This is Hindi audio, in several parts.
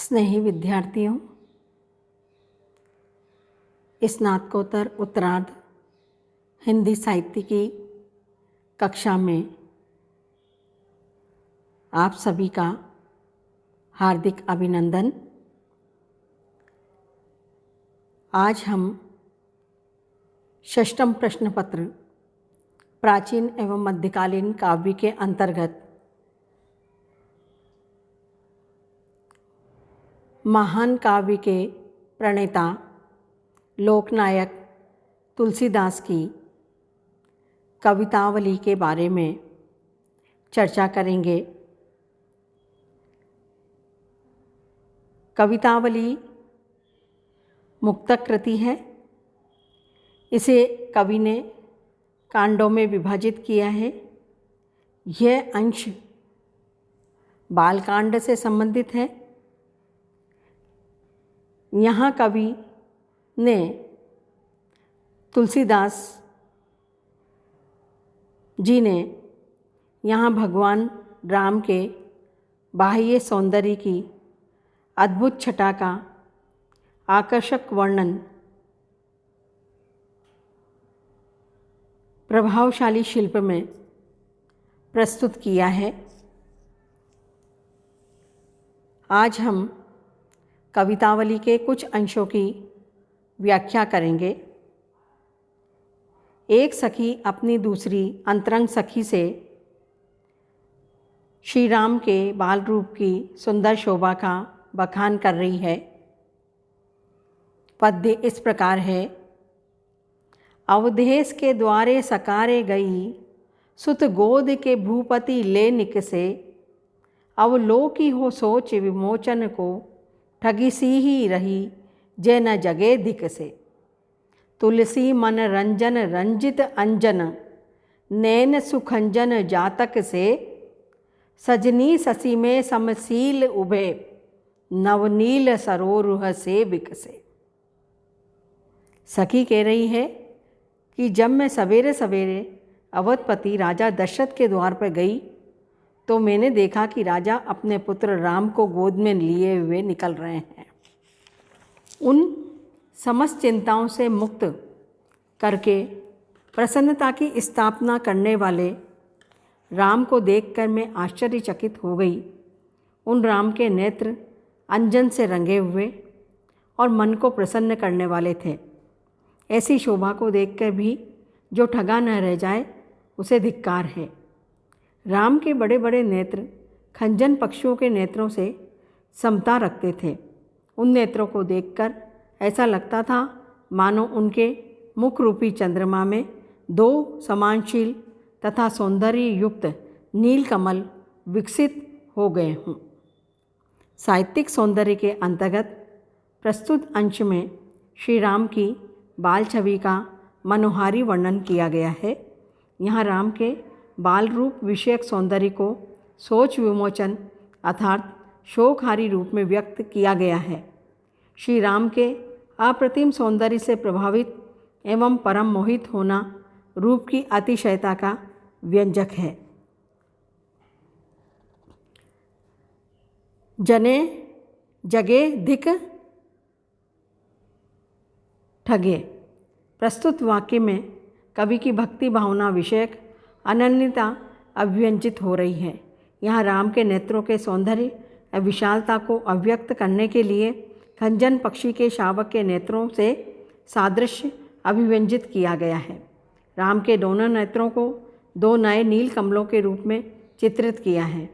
स्नेही विद्यार्थियों, स्नातकोत्तर उत्तरार्ध हिंदी साहित्य की कक्षा में आप सभी का हार्दिक अभिनंदन। आज हम षष्ठम प्रश्न पत्र प्राचीन एवं मध्यकालीन काव्य के अंतर्गत महान काव्य के प्रणेता लोकनायक तुलसीदास की कवितावली के बारे में चर्चा करेंगे। कवितावली मुक्तक कृति है। इसे कवि ने कांडों में विभाजित किया है। यह अंश बालकांड से संबंधित है। यहाँ कवि ने तुलसीदास जी ने यहाँ भगवान राम के बाह्य सौंदर्य की अद्भुत छटा का आकर्षक वर्णन प्रभावशाली शिल्प में प्रस्तुत किया है। आज हम कवितावली के कुछ अंशों की व्याख्या करेंगे। एक सखी अपनी दूसरी अंतरंग सखी से श्री राम के बाल रूप की सुंदर शोभा का बखान कर रही है। पद्य इस प्रकार है। अवधेश के द्वारे सकारे गई, सुत गोद के भूपति ले निकसे। अवलोकी हो सोच विमोचन को, ठगी सी ही रही जे न जगे दिक से। तुलसी मन रंजन रंजित अंजन, नैन सुखंजन जातक से। सजनी ससी में समशील उभे, नवनील सरोरुह से विकसे। सखी कह रही है कि जब मैं सवेरे सवेरे अवधपति राजा दशरथ के द्वार पर गई तो मैंने देखा कि राजा अपने पुत्र राम को गोद में लिए हुए निकल रहे हैं। उन समस्त चिंताओं से मुक्त करके प्रसन्नता की स्थापना करने वाले राम को देखकर मैं आश्चर्यचकित हो गई। उन राम के नेत्र अंजन से रंगे हुए और मन को प्रसन्न करने वाले थे। ऐसी शोभा को देखकर भी जो ठगा न रह जाए उसे धिक्कार है। राम के बड़े बड़े नेत्र खंजन पक्षियों के नेत्रों से समता रखते थे। उन नेत्रों को देखकर ऐसा लगता था मानो उनके मुख रूपी चंद्रमा में दो समानशील तथा सौंदर्य युक्त नील कमल विकसित हो गए हों। साहित्यिक सौंदर्य के अंतर्गत प्रस्तुत अंश में श्री राम की बाल छवि का मनोहारी वर्णन किया गया है। यहाँ राम के बाल रूप विषयक सौंदर्य को सोच विमोचन अर्थात शोकहारी रूप में व्यक्त किया गया है। श्री राम के अप्रतिम सौंदर्य से प्रभावित एवं परम मोहित होना रूप की अतिशयता का व्यंजक है। जने जगे धिक ठगे। प्रस्तुत वाक्य में कवि की भक्ति भावना विषयक अनन्यता अभिव्यंजित हो रही है। यहाँ राम के नेत्रों के सौंदर्य और विशालता को अभिव्यक्त करने के लिए खंजन पक्षी के शावक के नेत्रों से सादृश्य अभिव्यंजित किया गया है। राम के दोनों नेत्रों को दो नए नील कमलों के रूप में चित्रित किया है।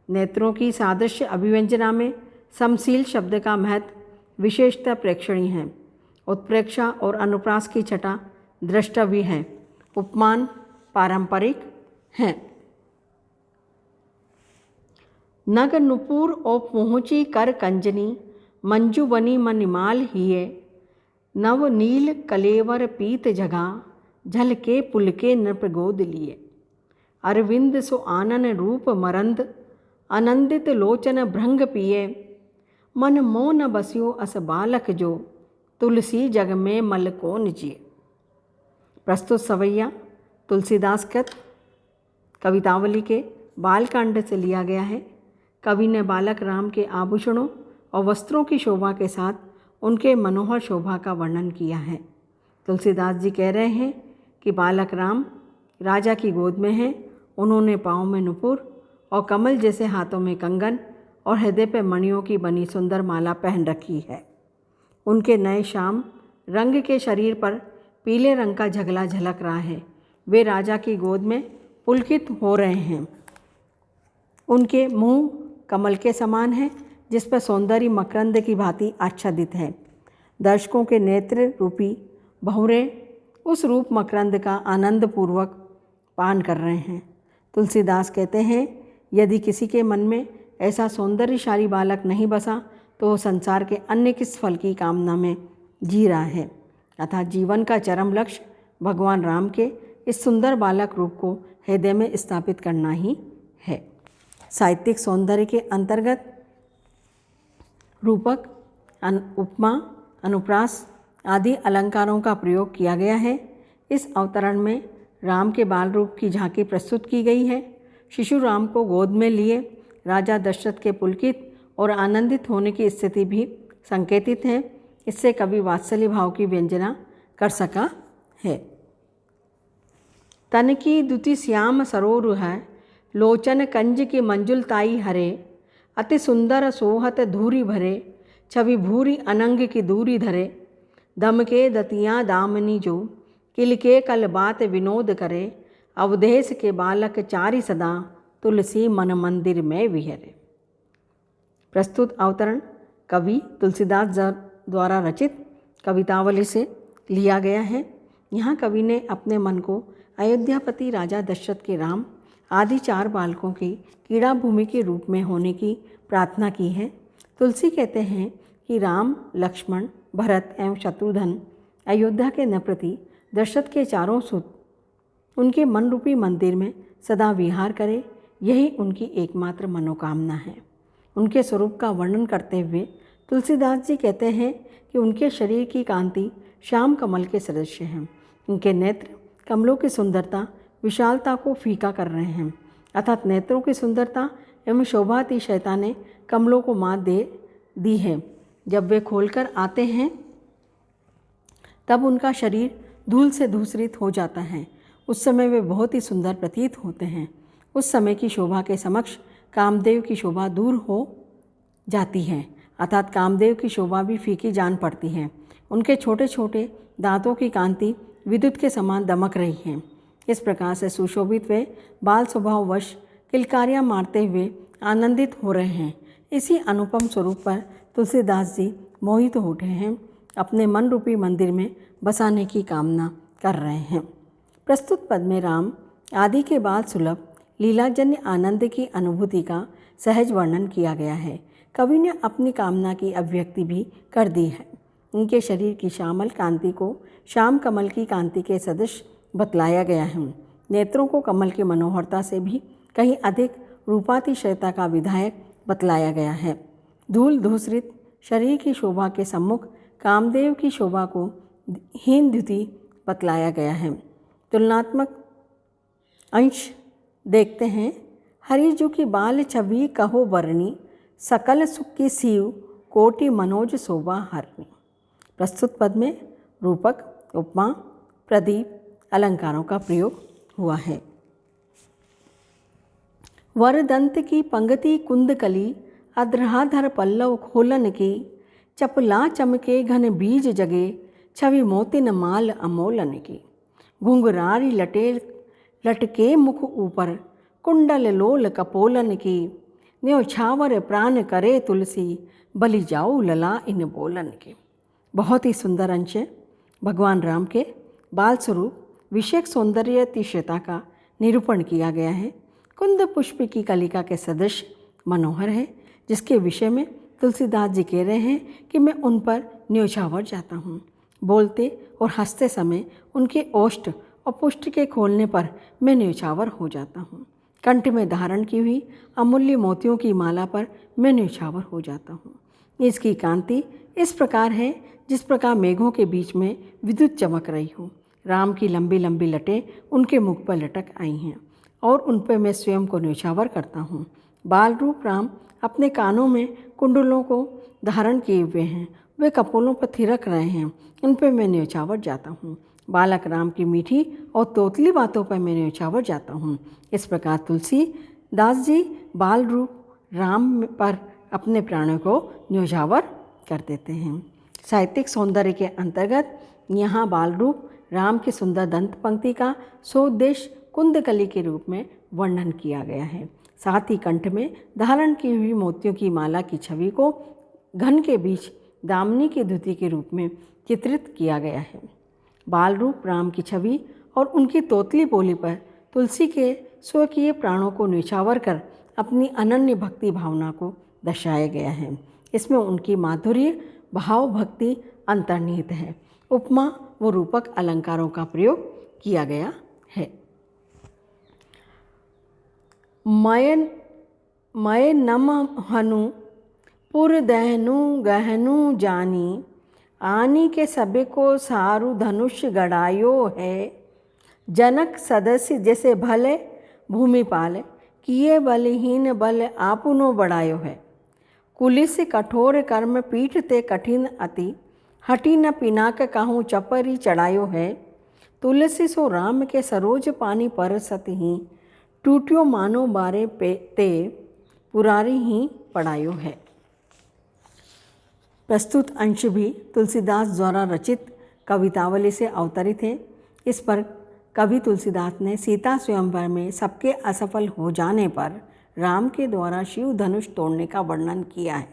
नेत्रों की सादृश्य अभिव्यंजना में समशील शब्द का महत्व विशेषतः प्रेक्षणीय है। उत्प्रेक्षा और अनुप्रास की छटा द्रष्टव्य है। उपमान पारंपरिक हैं। नग नुपुर ओ पहुँची कर कंजनी, मंजू बनी मनिमाल हिये। नव नील कलेवर पीत जगा, झल के पुल के नृप गोद लिए। अरविंद सो आनन रूप मरंद, आनंदित लोचन भृंग पिए। मन मोन बस्यो अस बालक जो, तुलसी जग में मल कौन जिए। प्रस्तुत सवैया तुलसीदास कृत कवितावली के बालकांड से लिया गया है। कवि ने बालक राम के आभूषणों और वस्त्रों की शोभा के साथ उनके मनोहर शोभा का वर्णन किया है। तुलसीदास जी कह रहे हैं कि बालक राम राजा की गोद में हैं। उन्होंने पाँव में नुपुर और कमल जैसे हाथों में कंगन और हृदय पर मणियों की बनी सुंदर माला पहन रखी है। उनके नए श्याम रंग के शरीर पर पीले रंग का झगला झलक रहा है। वे राजा की गोद में पुलकित हो रहे हैं। उनके मुंह कमल के समान है, जिस पर सौंदर्य मकरंद की भांति आच्छादित है। दर्शकों के नेत्र रूपी बहुरे उस रूप मकरंद का आनंदपूर्वक पान कर रहे हैं। तुलसीदास कहते हैं, यदि किसी के मन में ऐसा सौंदर्यशाली बालक नहीं बसा तो वो संसार के अन्य किस फल की कामना में जी रहा है। अर्थात जीवन का चरम लक्ष्य भगवान राम के इस सुंदर बालक रूप को हृदय में स्थापित करना ही है। साहित्यिक सौंदर्य के अंतर्गत रूपक, उपमा, अनुप्रास आदि अलंकारों का प्रयोग किया गया है। इस अवतरण में राम के बाल रूप की झांकी प्रस्तुत की गई है। शिशु राम को गोद में लिए राजा दशरथ के पुलकित और आनंदित होने की स्थिति भी संकेतित है। इससे कवि वात्सल्य भाव की व्यंजना कर सका है। तन की दुति श्याम सरोरु है, लोचन कंज की मंजुलताई हरे, अति सुंदर सोहत धूरी भरे, छवि भूरी अनंग की दूरी धरे, दम के दतियाँ दामनी जो, किल के कल बात विनोद करे, अवधेश के बालक चारि सदा, तुलसी मन मंदिर में विहरे। प्रस्तुत अवतरण कवि तुलसीदास द्वारा रचित कवितावली से लिया गया है। यहाँ कवि ने अपने मन को अयोध्यापति राजा दशरथ के राम आदि 4 बालकों की क्रीड़ा भूमि के रूप में होने की प्रार्थना की है। तुलसी कहते हैं कि राम, लक्ष्मण, भरत एवं शत्रुघ्न अयोध्या के नृपति दशरथ के 4 सुत उनके मन रूपी मंदिर में सदा विहार करे, यही उनकी एकमात्र मनोकामना है। उनके स्वरूप का वर्णन करते हुए तुलसीदास जी कहते हैं कि उनके शरीर की कांति श्याम कमल के सदृश हैं। उनके नेत्र कमलों की सुंदरता विशालता को फीका कर रहे हैं। अर्थात नेत्रों की सुंदरता एवं शोभातिशयता ने कमलों को मात दे दी है। जब वे खोलकर आते हैं तब उनका शरीर धूल से धूसरित हो जाता है। उस समय वे बहुत ही सुंदर प्रतीत होते हैं। उस समय की शोभा के समक्ष कामदेव की शोभा दूर हो जाती है। अर्थात कामदेव की शोभा भी फीकी जान पड़ती है। उनके छोटे छोटे दांतों की कांति विद्युत के समान दमक रही है। इस प्रकार से सुशोभित वे बाल स्वभाववश किलकारियाँ मारते हुए आनंदित हो रहे हैं। इसी अनुपम स्वरूप पर तुलसीदास जी मोहित हो उठे हैं, अपने मन रूपी मंदिर में बसाने की कामना कर रहे हैं। प्रस्तुत पद में राम आदि के बाल सुलभ लीलाजन्य आनंद की अनुभूति का सहज वर्णन किया गया है। कवि ने अपनी कामना की अभिव्यक्ति भी कर दी है। उनके शरीर की श्यामल कांति को श्याम कमल की कांति के सदृश बतलाया गया है। नेत्रों को कमल की मनोहरता से भी कहीं अधिक रूपातिशयता का विधायक बतलाया गया है। धूल धूसरित शरीर की शोभा के सम्मुख कामदेव की शोभा को हीन द्युति बतलाया गया है। तुलनात्मक अंश देखते हैं। हरिजु की बाल छवि कहो वर्णी, सकल सुख की सीव कोटि मनोज शोभा हरणी। प्रस्तुत पद में रूपक, उपमा, प्रदीप अलंकारों का प्रयोग हुआ है। वरदंत की पंक्ति कुंदकली, अध्राधर पल्लव खोलन की, चपला चमके घन बीज जगे, छवि मोतिन माल अमोलन की। घुंघरारी लटके मुख ऊपर, कुंडल लोल कपोलन की, न्योछावर प्राण करे तुलसी, बलि जाऊ लला इन बोलन की। बहुत ही सुंदर अंश है। भगवान राम के बाल स्वरूप विषयक सौंदर्यतिशयता का निरूपण किया गया है। कुंद पुष्प की कलिका के सदृश मनोहर है, जिसके विषय में तुलसीदास जी कह रहे हैं कि मैं उन पर न्योछावर जाता हूँ। बोलते और हंसते समय उनके ओष्ठ और पुष्ट के खोलने पर मैं न्योछावर हो जाता हूँ। कंठ में धारण की हुई अमूल्य मोतियों की माला पर मैं न्योछावर हो जाता हूँ। इसकी कांति इस प्रकार है जिस प्रकार मेघों के बीच में विद्युत चमक रही हो। राम की लंबी लंबी लटें उनके मुख पर लटक आई हैं और उन पर मैं स्वयं को न्योछावर करता हूँ। बाल रूप राम अपने कानों में कुंडलों को धारण किए हुए हैं, वे कपोलों पर थिरक रहे हैं, उन पर मैं न्योछावर जाता हूँ। बालक राम की मीठी और तोतली बातों पर मैं न्योछावर जाता हूँ। इस प्रकार तुलसीदास जी बाल रूप राम पर अपने प्राणों को न्योछावर कर देते हैं। साहित्यिक सौंदर्य के अंतर्गत यहाँ बाल रूप राम की सुंदर दंत पंक्ति का सोद्देश्य कुंदकली के रूप में वर्णन किया गया है। साथ ही कंठ में धारण की हुई मोतियों की माला की छवि को घन के बीच दामिनी की धुति के रूप में चित्रित किया गया है। बाल रूप राम की छवि और उनकी तोतली बोली पर तुलसी के स्वकीय प्राणों को न्योछावर कर अपनी अनन्य भक्ति भावना को दर्शाया गया है। इसमें उनकी माधुर्य भाव भक्ति अंतर्निहित है। उपमा व रूपक अलंकारों का प्रयोग किया गया है। मय नम हनु पुर दहनु गहनु जानी, आनी के सबे को सारु धनुष गड़ायो है। जनक सदस्य जैसे भले भूमिपाल, किए बलहीन बल आपुनो बढ़ायो है। कुलिस कठोर कर्म पीठ ते कठिन अति, हटी न पिनाक कहूँ चपरी चढ़ायो है। तुलसी सो राम के सरोज पानी परसत ही, टूटियो मानो बारे पे ते पुरारी ही पढ़ायो है। प्रस्तुत अंश भी तुलसीदास द्वारा रचित कवितावली से अवतरित है। इस पर कवि तुलसीदास ने सीता स्वयंवर में सबके असफल हो जाने पर राम के द्वारा शिव धनुष तोड़ने का वर्णन किया है।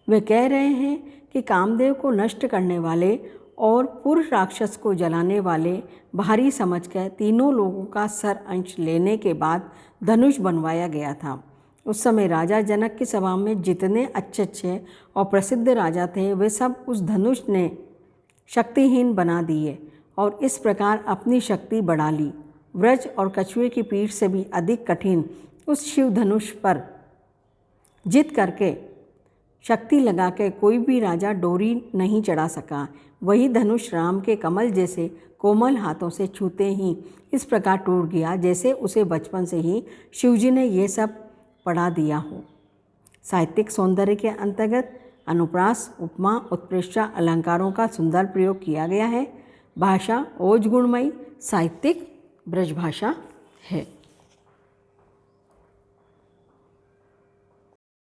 वे कह रहे हैं कि कामदेव को नष्ट करने वाले और पुरुष राक्षस को जलाने वाले भारी समझकर तीनों लोगों का सर अंश लेने के बाद धनुष बनवाया गया था। उस समय राजा जनक की सभा में जितने अच्छे और प्रसिद्ध राजा थे वे सब उस धनुष ने शक्तिहीन बना दिए और इस प्रकार अपनी शक्ति बढ़ा ली। व्रज और कछुए की पीठ से भी अधिक कठिन उस शिव धनुष पर जित करके शक्ति लगा के कोई भी राजा डोरी नहीं चढ़ा सका। वही धनुष राम के कमल जैसे कोमल हाथों से छूते ही इस प्रकार टूट गया जैसे उसे बचपन से ही शिवजी ने ये सब पढ़ा दिया हो। साहित्यिक सौंदर्य के अंतर्गत अनुप्रास, उपमा, उत्प्रेक्षा अलंकारों का सुंदर प्रयोग किया गया है। भाषा ओज गुणमयी साहित्यिक ब्रजभाषा है।